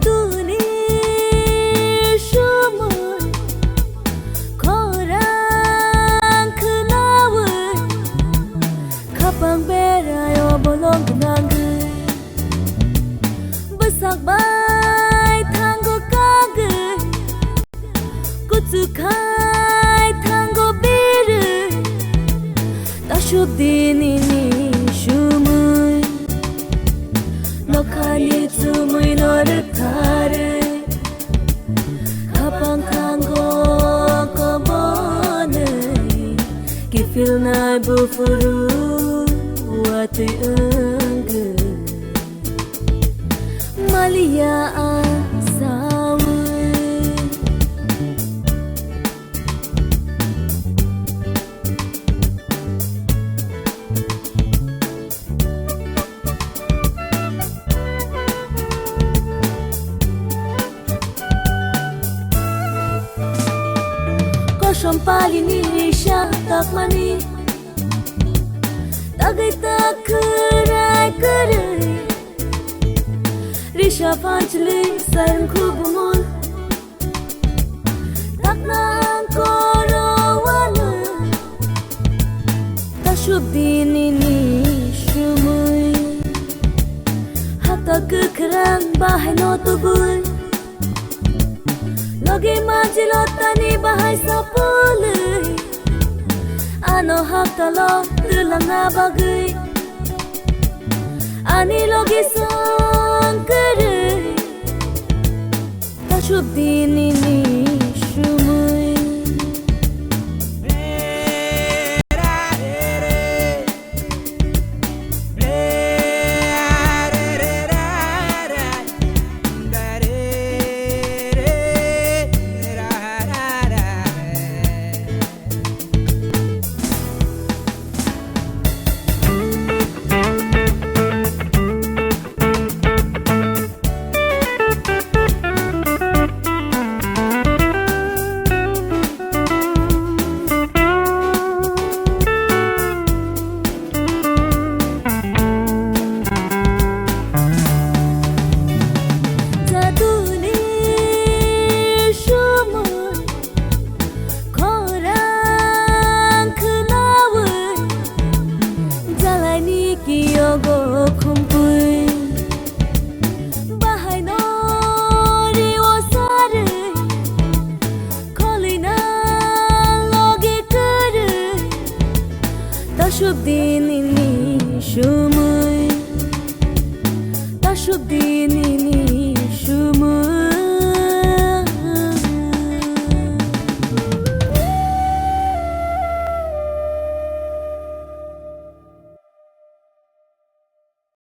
জাদুনির সময় খরাং খোলাওই খাপাং বেড়ায় বলং নাঙ্গै besak bai tanggo kagै kutukai tanggo biru tashub dinini shumui lokani tumui noruktare kapang tanggo kobonai kifil nai bufuru wati engge Malia asawi Koshom palini tak mani Tagai tak kerai kerai Risha panchli sarang kubumul Taknang korowana Tashub dinini shumui Hata kekerang bahay no tubul Logi majilotani bahay sapulay Ano hata lo dulang na bagay Ani logi song kerai Tashub dinini shumui Yogo kumpul Bahay no riwo sare Kolina logi kere Tashub dinini shumui Tashub dinini